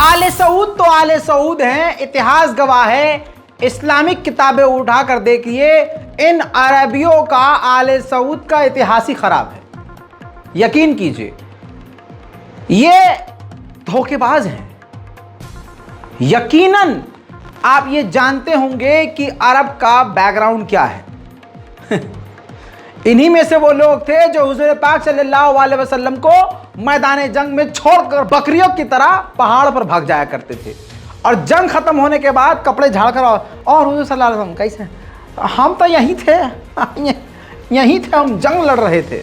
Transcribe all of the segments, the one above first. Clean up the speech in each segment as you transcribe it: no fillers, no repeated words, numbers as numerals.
आले सऊद तो आले सऊद हैं, इतिहास गवाह है। इस्लामिक किताबें उठा कर देखिए, इन अरबियों का आले सऊद का इतिहास ही खराब है। यकीन कीजिए, ये धोखेबाज हैं। यकीनन आप ये जानते होंगे कि अरब का बैकग्राउंड क्या है। इन्हीं में से वो लोग थे जो हुजूर पाक सल्लल्लाहु अलैहि वसल्लम को मैदान जंग में छोड़कर बकरियों की तरह पहाड़ पर भाग जाया करते थे, और जंग खत्म होने के बाद कपड़े झाड़कर और हुजूर सल्लल्लाहु अलैहि वसल्लम कैसे, हम तो यहीं थे, यहीं थे, हम जंग लड़ रहे थे।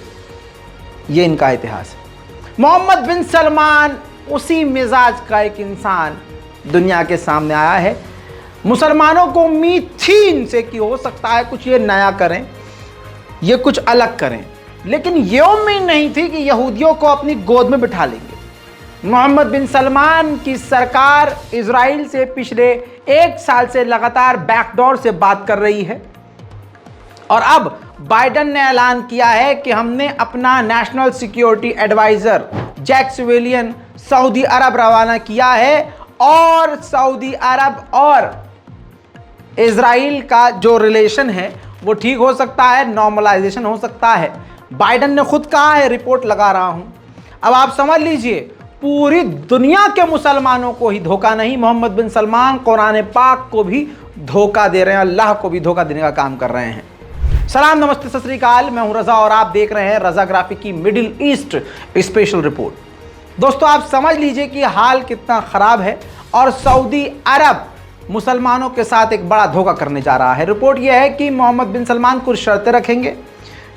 ये इनका इतिहास है। मोहम्मद बिन सलमान उसी मिजाज का एक इंसान दुनिया के सामने आया है। मुसलमानों को उम्मीद थी इनसे कि हो सकता है कुछ ये नया करें, ये कुछ अलग करें, लेकिन ये उम्मीद नहीं थी कि यहूदियों को अपनी गोद में बिठा लेंगे। मोहम्मद बिन सलमान की सरकार इजराइल से पिछले 1 साल से लगातार बैकडोर से बात कर रही है, और अब बाइडेन ने ऐलान किया है कि हमने अपना national security adviser Jake Sullivan सऊदी अरब रवाना किया है, और सऊदी अरब और इजराइल का जो रिलेशन है वो ठीक हो सकता है, नॉर्मलाइजेशन हो सकता है। बाइडेन ने खुद कहा है, रिपोर्ट लगा रहा हूं। अब आप समझ लीजिए, पूरी दुनिया के मुसलमानों को ही धोखा नहीं, मोहम्मद बिन सलमान कुरान पाक को भी धोखा दे रहे हैं, अल्लाह को भी धोखा देने का काम कर रहे हैं। सलाम, नमस्ते, सत श्री अकाल। मैं हूं रजा और आप देख रहे हैं रजा ग्राफिक की मिडिल ईस्ट स्पेशल रिपोर्ट। दोस्तों, आप समझ लीजिए कि हाल कितना खराब है, और सऊदी अरब मुसलमानों के साथ एक बड़ा धोखा करने जा रहा है। रिपोर्ट यह है कि मोहम्मद बिन सलमान कुछ शर्तें रखेंगे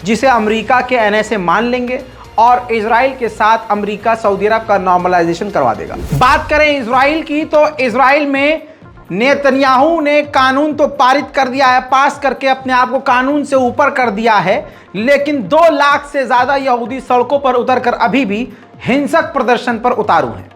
जिसे अमेरिका के NSA मान लेंगे, और इजराइल के साथ अमेरिका सऊदी अरब का नॉर्मलाइजेशन करवा देगा। बात करें इजराइल की, तो इजराइल में नेतन्याहू ने कानून तो पारित कर दिया है, पास करके अपने आप को कानून से ऊपर कर दिया है, लेकिन 2 लाख से ज्यादा यहूदी सड़कों पर उतरकर अभी भी हिंसक प्रदर्शन पर उतारू हैं।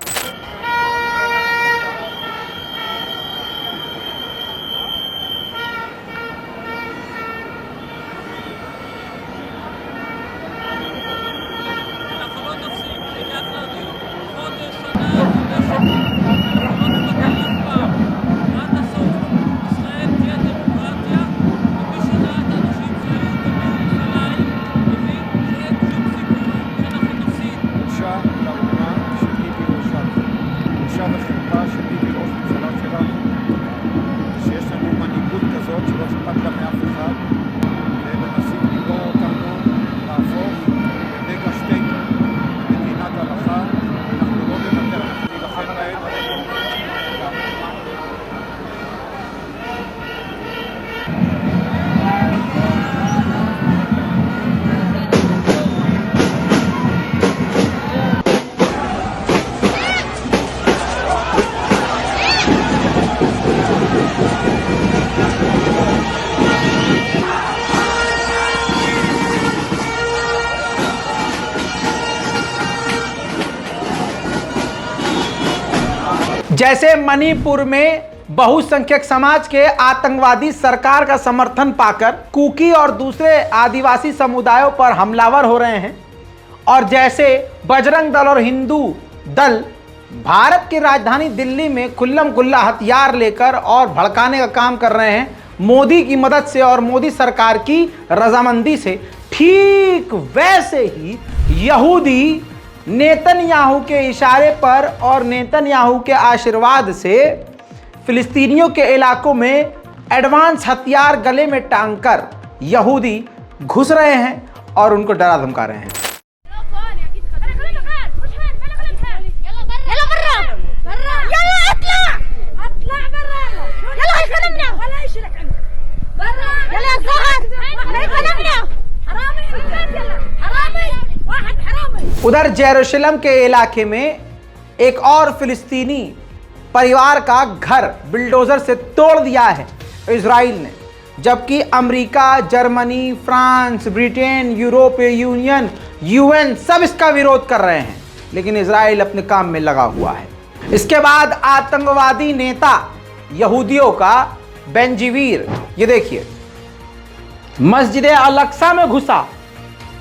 जैसे मणिपुर में बहुसंख्यक समाज के आतंकवादी सरकार का समर्थन पाकर कुकी और दूसरे आदिवासी समुदायों पर हमलावर हो रहे हैं, और जैसे बजरंग दल और हिंदू दल भारत की राजधानी दिल्ली में खुल्लम खुल्ला हथियार लेकर और भड़काने का काम कर रहे हैं मोदी की मदद से और मोदी सरकार की रजामंदी से, ठीक वैसे ही यहूदी नेतन्याहू के इशारे पर और नेतन्याहू के आशीर्वाद से फिलिस्तीनियों के इलाकों में एडवांस हथियार गले में टांगकर यहूदी घुस रहे हैं और उनको डरा धमका रहे हैं। उधर जेरूशलम के इलाके में एक और फिलिस्तीनी परिवार का घर बिल्डोजर से तोड़ दिया है इजराइल ने, जबकि अमेरिका, जर्मनी, फ्रांस, ब्रिटेन, यूरोपीय यूनियन, UN सब इसका विरोध कर रहे हैं, लेकिन इजराइल अपने काम में लगा हुआ है। इसके बाद आतंकवादी नेता यहूदियों का बेंजीवीर, ये देखिए, मस्जिद अल-अक्सा में घुसा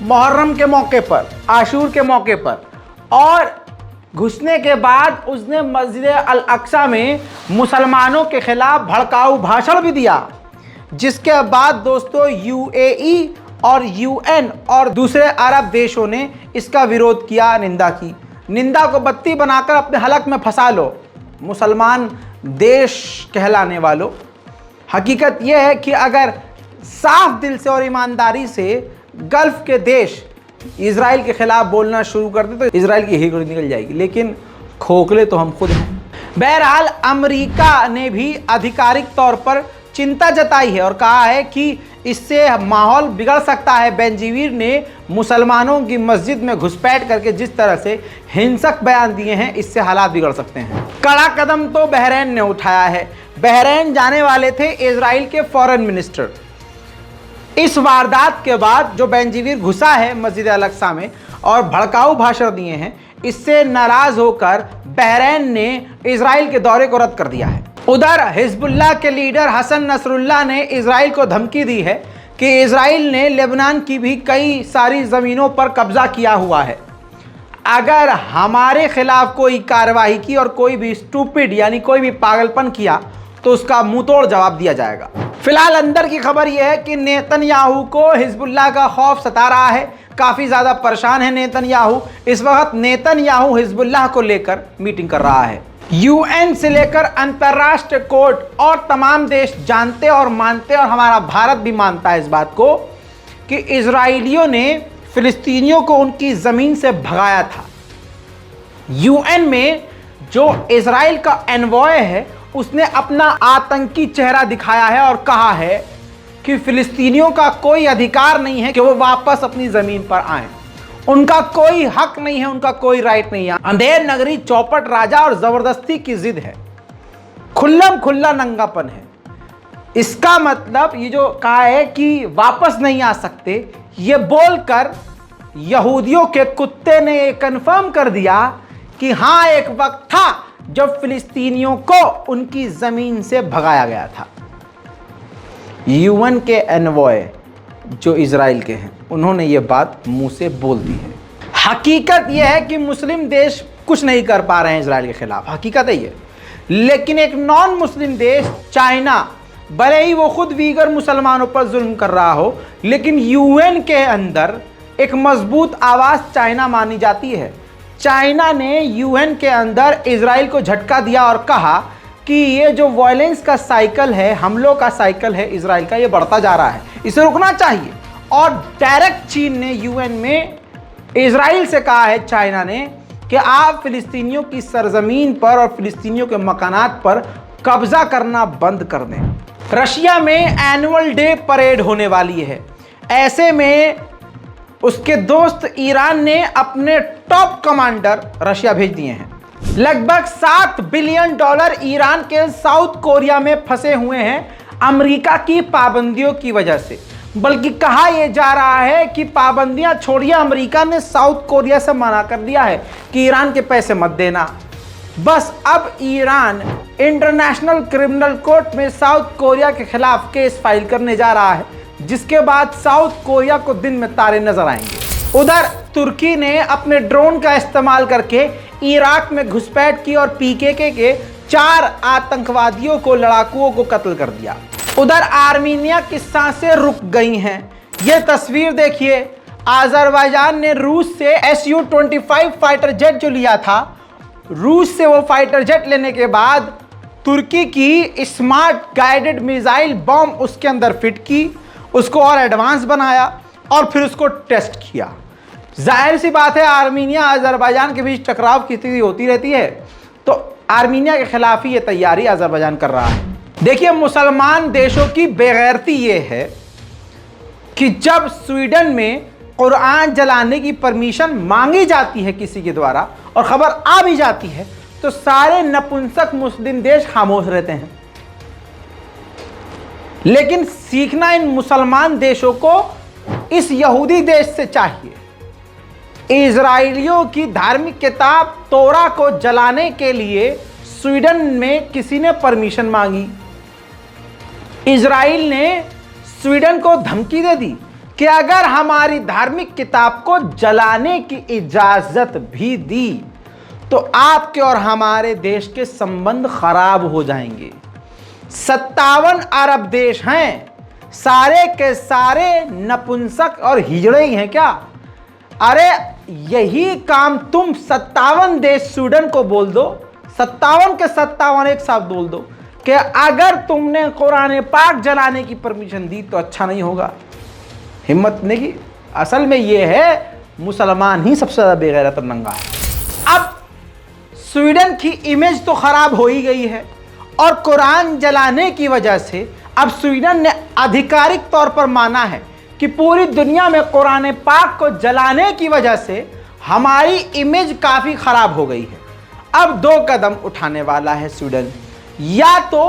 मुहर्रम के मौके पर, आशूर के मौके पर, और घुसने के बाद उसने मस्जिद अल अक्सा में मुसलमानों के खिलाफ भड़काऊ भाषण भी दिया, जिसके बाद दोस्तों यूएई और यूएन और दूसरे अरब देशों ने इसका विरोध किया, निंदा की। निंदा को बत्ती बनाकर अपने हलक में फंसा लो मुसलमान देश कहलाने वालों। हकीकत यह है कि अगर साफ दिल से और ईमानदारी से गल्फ के देश इजराइल के खिलाफ बोलना शुरू कर दे तो इजराइल की हिकड़ी निकल जाएगी, लेकिन खोखले तो हम खुद हैं। बहरहाल अमेरिका ने भी आधिकारिक तौर पर चिंता जताई है और कहा है कि इससे माहौल बिगड़ सकता है। बेंजीवीर ने मुसलमानों की मस्जिद में घुसपैठ करके जिस तरह से हिंसक बयान दिए हैं, इससे हालात बिगड़ सकते हैं। कड़ा कदम तो बहरीन ने उठाया है। बहरीन जाने वाले थे इजराइल के फॉरेन मिनिस्टर। इस वारदात के बाद जो बेंजीवीर घुसा है मस्जिद अल अक्सा में और भड़काऊ भाषण दिए हैं, इससे नाराज होकर बहरीन ने इजराइल के दौरे को रद्द कर दिया है। उधर हिजबुल्लाह के लीडर हसन नसरुल्लाह ने इजराइल को धमकी दी है कि इजराइल ने लेबनान की भी कई सारी ज़मीनों पर कब्जा किया हुआ है। अगर हमारे खिलाफ कोई कार्रवाई की और कोई भी स्टूपिड यानी कोई भी पागलपन किया तो उसका मुंह तोड़ जवाब दिया जाएगा। फिलहाल अंदर की खबर यह है कि नेतन्याहू को हिजबुल्लाह का खौफ सता रहा है। काफ़ी ज़्यादा परेशान है नेतन्याहू। इस वक्त नेतन्याहू हिजबुल्लाह को लेकर मीटिंग कर रहा है। यूएन से लेकर अंतर्राष्ट्रीय कोर्ट और तमाम देश जानते और मानते, और हमारा भारत भी मानता है इस बात को, कि इजराइलियों ने फिलिस्तीनियों को उनकी ज़मीन से भगाया था। यूएन में जो इजराइल का एनवॉय है उसने अपना आतंकी चेहरा दिखाया है और कहा है कि फिलिस्तीनियों का कोई अधिकार नहीं है कि वो वापस अपनी ज़मीन पर आएं। उनका कोई हक नहीं है, उनका कोई राइट नहीं है। अंधेर नगरी, चौपट राजा और ज़बरदस्ती की जिद है, खुल्लम खुल्ला नंगापन है। इसका मतलब ये जो कहा है कि वापस नहीं आ सकते, ये बोलकर यहूदियों के कुत्ते ने ये कन्फर्म कर दिया कि हाँ, एक वक्त था जब फिलिस्तीनियों को उनकी ज़मीन से भगाया गया था। यूएन के एनवॉय जो इजराइल के हैं, उन्होंने ये बात मुंह से बोल दी है। हकीकत यह है कि मुस्लिम देश कुछ नहीं कर पा रहे हैं इजराइल के खिलाफ, हकीकत है ये। लेकिन एक नॉन मुस्लिम देश चाइना, भले ही वो खुद वीगर मुसलमानों पर जुल्म कर रहा हो, लेकिन यूएन के अंदर एक मजबूत आवाज़ चाइना मानी जाती है। चाइना ने यूएन के अंदर इजराइल को झटका दिया और कहा कि ये जो वायलेंस का साइकिल है, हमलों का साइकिल है इजराइल का, ये बढ़ता जा रहा है, इसे रुकना चाहिए। और डायरेक्ट चीन ने यूएन में इजराइल से कहा है, चाइना ने, कि आप फिलिस्तीनियों की सरजमीन पर और फिलिस्तीनियों के मकानात पर कब्जा करना बंद कर दें। रशिया में एनुअल डे परेड होने वाली है। ऐसे में उसके दोस्त ईरान ने अपने टॉप कमांडर रशिया भेज दिए हैं। लगभग $7 बिलियन ईरान के साउथ कोरिया में फंसे हुए हैं अमेरिका की पाबंदियों की वजह से। बल्कि कहा यह जा रहा है कि पाबंदियां छोड़िए, अमेरिका ने साउथ कोरिया से मना कर दिया है कि ईरान के पैसे मत देना। बस अब ईरान इंटरनेशनल क्रिमिनल कोर्ट में साउथ कोरिया के खिलाफ केस फाइल करने जा रहा है, जिसके बाद साउथ कोरिया को दिन में तारे नजर आएंगे। उधर तुर्की ने अपने ड्रोन का इस्तेमाल करके इराक में घुसपैठ की और पीकेके के 4 आतंकवादियों को, लड़ाकुओं को कत्ल कर दिया। उधर आर्मीनिया की सांसें रुक गई हैं। यह तस्वीर देखिए, अज़रबैजान ने रूस से Su-25 फाइटर जेट जो लिया था, रूस से वो फाइटर जेट लेने के बाद तुर्की की स्मार्ट गाइडेड मिसाइल बॉम्ब उसके अंदर फिट की, उसको और एडवांस बनाया और फिर उसको टेस्ट किया। जाहिर सी बात है, आर्मीनिया अज़रबैजान के बीच टकराव की स्थिति होती रहती है, तो आर्मीनिया के खिलाफ ही ये तैयारी अज़रबैजान कर रहा है। देखिए, मुसलमान देशों की बेगैरती ये है कि जब स्वीडन में कुरान जलाने की परमिशन मांगी जाती है किसी के द्वारा और खबर आ भी जाती है, तो सारे नपुंसक मुस्लिम देश खामोश रहते हैं। लेकिन सीखना इन मुसलमान देशों को इस यहूदी देश से चाहिए। इजराइलियों की धार्मिक किताब तोरा को जलाने के लिए स्वीडन में किसी ने परमिशन मांगी। इजराइल ने स्वीडन को धमकी दे दी कि अगर हमारी धार्मिक किताब को जलाने की इजाजत भी दी तो आपके और हमारे देश के संबंध खराब हो जाएंगे। 57 अरब देश हैं, सारे के सारे नपुंसक और हिजड़े ही हैं क्या? अरे यही काम तुम 57 देश स्वीडन को बोल दो, 57 के 57 एक साथ बोल दो कि अगर तुमने कुरान पाक जलाने की परमिशन दी तो अच्छा नहीं होगा। हिम्मत नहीं की। असल में ये है मुसलमान ही सबसे ज़्यादा बेगैरत और नंगा है। अब स्वीडन की इमेज तो खराब हो ही गई है और कुरान जलाने की वजह से अब स्वीडन ने आधिकारिक तौर पर माना है कि पूरी दुनिया में कुरान पाक को जलाने की वजह से हमारी इमेज काफ़ी खराब हो गई है। अब 2 कदम उठाने वाला है स्वीडन। या तो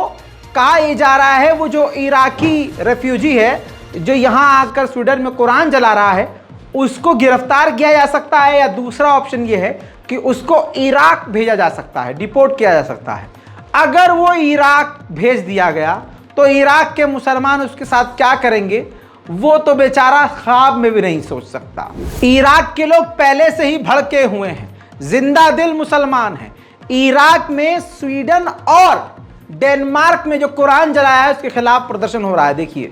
कहा जा रहा है वो जो इराकी रेफ्यूजी है जो यहाँ आकर स्वीडन में कुरान जला रहा है उसको गिरफ्तार किया जा सकता है, या दूसरा ऑप्शन ये है कि उसको इराक भेजा जा सकता है, डिपोर्ट किया जा सकता है। अगर वो इराक भेज दिया गया तो इराक के मुसलमान उसके साथ क्या करेंगे वो तो बेचारा ख्वाब में भी नहीं सोच सकता। इराक के लोग पहले से ही भड़के हुए हैं, जिंदा दिल मुसलमान हैं। इराक में स्वीडन और डेनमार्क में जो कुरान जलाया है उसके खिलाफ प्रदर्शन हो रहा है। देखिए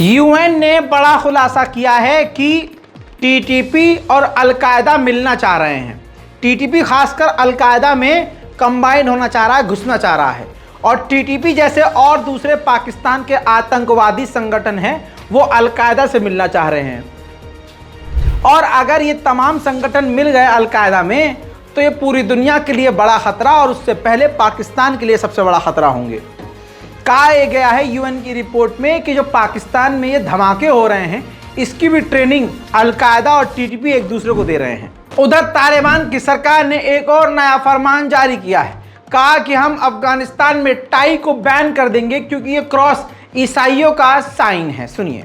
यूएन ने बड़ा खुलासा किया है कि टीटीपी और अलकायदा मिलना चाह रहे हैं। टीटीपी खासकर अलकायदा में कंबाइन होना चाह रहा है, घुसना चाह रहा है। और टीटीपी जैसे और दूसरे पाकिस्तान के आतंकवादी संगठन हैं वो अलकायदा से मिलना चाह रहे हैं। और अगर ये तमाम संगठन मिल गए अलकायदा में तो ये पूरी दुनिया के लिए बड़ा खतरा और उससे पहले पाकिस्तान के लिए सबसे बड़ा खतरा होंगे। कहा गया है यूएन की रिपोर्ट में कि जो पाकिस्तान में ये धमाके हो रहे हैं इसकी भी ट्रेनिंग अलकायदा और टीटीपी एक दूसरे को दे रहे हैं। उधर तालिबान की सरकार ने एक और नया फरमान जारी किया है। कहा कि हम अफगानिस्तान में टाई को बैन कर देंगे क्योंकि ये क्रॉस ईसाइयों का साइन है। सुनिए।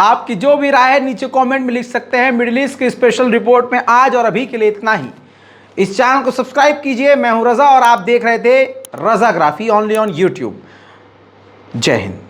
आपकी जो भी राय है नीचे कमेंट में लिख सकते हैं। मिडिल ईस्ट की स्पेशल रिपोर्ट में आज और अभी के लिए इतना ही। इस चैनल को सब्सक्राइब कीजिए। मैं हूं रजा और आप देख रहे थे रजाग्राफी ओनली ऑन यूट्यूब। जय हिंद।